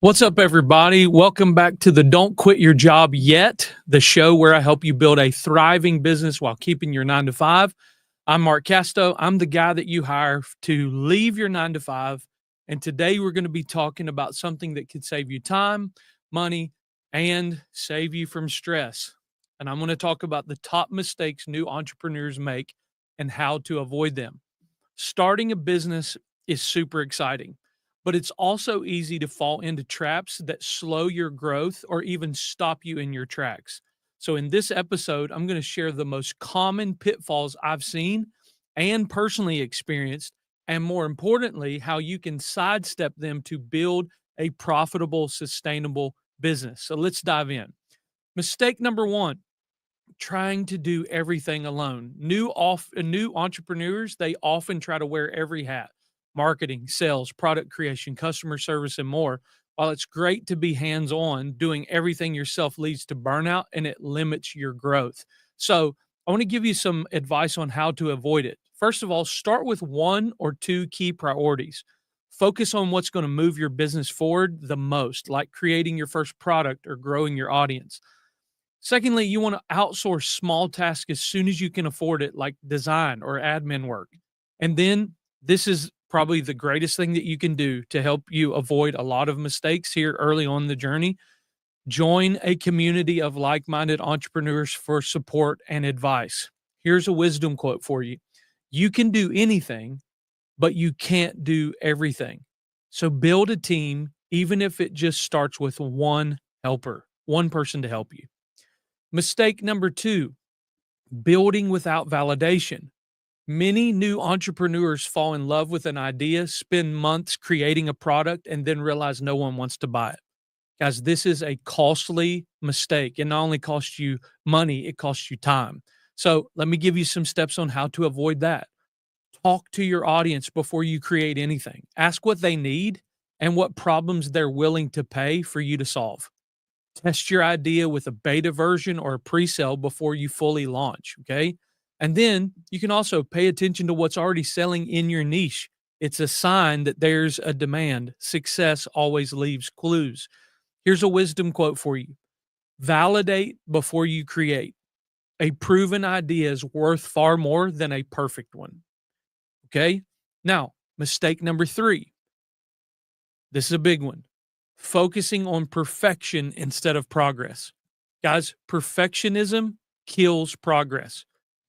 What's up, everybody? Welcome back to the Don't Quit Your Job Yet, the show where I help you build a thriving business while keeping your 9 to 5. I'm Mark Casto. I'm the guy that you hire to leave your 9 to 5. And today we're going to be talking about something that could save you time, money, and save you from stress. And I'm going to talk about the top mistakes new entrepreneurs make and how to avoid them. Starting a business is super exciting, but it's also easy to fall into traps that slow your growth or even stop you in your tracks. So, in this episode, I'm going to share the most common pitfalls I've seen and personally experienced, and more importantly, how you can sidestep them to build a profitable, sustainable business. So, let's dive in. Mistake number one: trying to do everything alone. New entrepreneurs, they often try to wear every hat: marketing, sales, product creation, customer service, and more. While it's great to be hands-on, doing everything yourself leads to burnout and it limits your growth. So, I want to give you some advice on how to avoid it. First of all, start with one or two key priorities. Focus on what's going to move your business forward the most, like creating your first product or growing your audience. Secondly, you want to outsource small tasks as soon as you can afford it, like design or admin work. And then this is probably the greatest thing that you can do to help you avoid a lot of mistakes here early on the journey. Join a community of like minded entrepreneurs for support and advice. Here's a wisdom quote for you: you can do anything, but you can't do everything. So build a team, even if it just starts with one helper, one person to help you. Mistake number two: building without validation. Many new entrepreneurs fall in love with an idea, spend months creating a product, and then realize no one wants to buy it. Guys, this is a costly mistake. It not only costs you money, it costs you time. So let me give you some steps on how to avoid that. Talk to your audience before you create anything. Ask what they need and what problems they're willing to pay for you to solve. Test your idea with a beta version or a pre-sale before you fully launch, okay? And then you can also pay attention to what's already selling in your niche. It's a sign that there's a demand. Success always leaves clues. Here's a wisdom quote for you: validate before you create. A proven idea is worth far more than a perfect one, okay? Now, mistake number three. This is a big one: focusing on perfection instead of progress. Guys, perfectionism kills progress.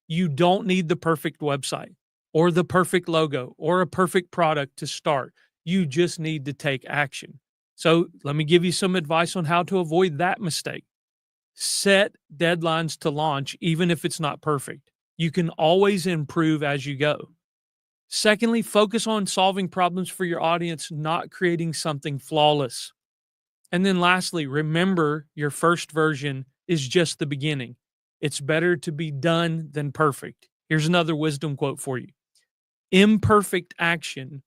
You don't need the perfect website or the perfect logo or a perfect product to start. You just need to take action. So, let me give you some advice on how to avoid that mistake. Set deadlines to launch, even if it's not perfect. You can always improve as you go. Secondly, focus on solving problems for your audience, not creating something flawless. And then lastly, remember your first version is just the beginning. It's better to be done than perfect. Here's another wisdom quote for you: imperfect action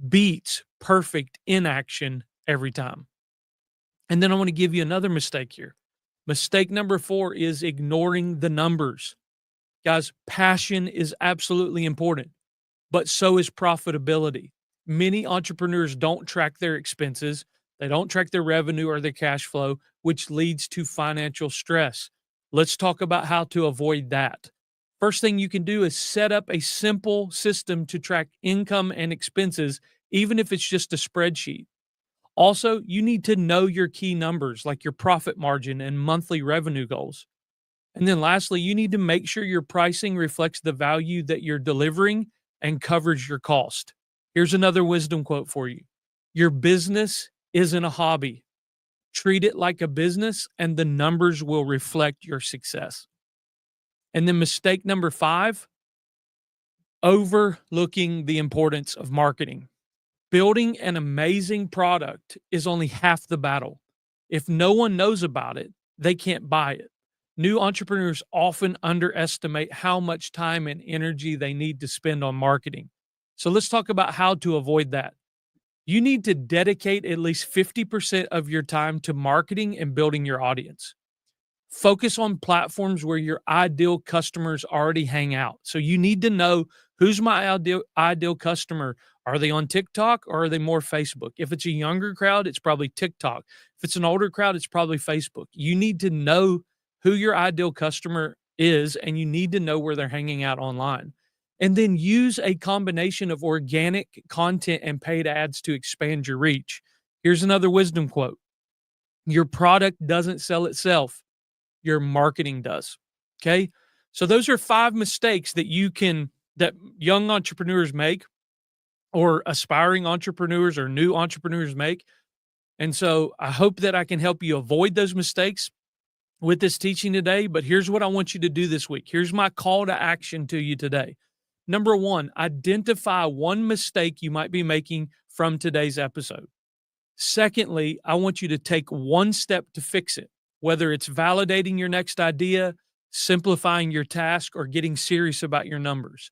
beats perfect inaction every time. And then I want to give you another mistake here. Mistake number four is ignoring the numbers. Guys, passion is absolutely important, but so is profitability. Many entrepreneurs don't track their expenses, they don't track their revenue or their cash flow, which leads to financial stress. Let's talk about how to avoid that. First thing you can do is set up a simple system to track income and expenses, even if it's just a spreadsheet. Also, you need to know your key numbers like your profit margin and monthly revenue goals. And then lastly, you need to make sure your pricing reflects the value that you're delivering and covers your cost. Here's another wisdom quote for you: your business isn't a hobby. Treat it like a business, and the numbers will reflect your success. And then mistake number five: overlooking the importance of marketing. Building an amazing product is only half the battle. If no one knows about it, they can't buy it. New entrepreneurs often underestimate how much time and energy they need to spend on marketing. So let's talk about how to avoid that. You need to dedicate at least 50% of your time to marketing and building your audience. Focus on platforms where your ideal customers already hang out. So you need to know, who's my ideal customer? Are they on TikTok or are they more Facebook? If it's a younger crowd, it's probably TikTok. If it's an older crowd, it's probably Facebook. You need to know who your ideal customer is, and you need to know where they're hanging out online. And then use a combination of organic content and paid ads to expand your reach. Here's another wisdom quote: your product doesn't sell itself, your marketing does. Okay. So those are 5 mistakes that young entrepreneurs make, or aspiring entrepreneurs or new entrepreneurs make. And so I hope that I can help you avoid those mistakes with this teaching today. But here's what I want you to do this week. Here's my call to action to you today. Number one, identify one mistake you might be making from today's episode. Secondly, I want you to take one step to fix it, whether it's validating your next idea, simplifying your task, or getting serious about your numbers.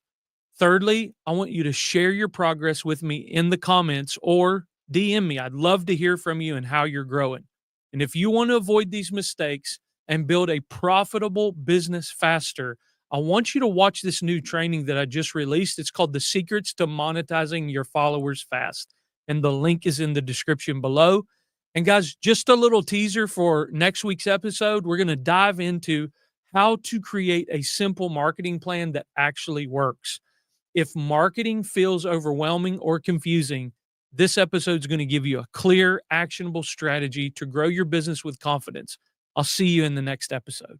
Thirdly, I want you to share your progress with me in the comments or DM me. I'd love to hear from you and how you're growing. And if you want to avoid these mistakes and build a profitable business faster, I want you to watch this new training that I just released. It's called The Secrets to Monetizing Your Followers Fast. And the link is in the description below. And guys, just a little teaser for next week's episode. We're going to dive into how to create a simple marketing plan that actually works. If marketing feels overwhelming or confusing, this episode is going to give you a clear, actionable strategy to grow your business with confidence. I'll see you in the next episode.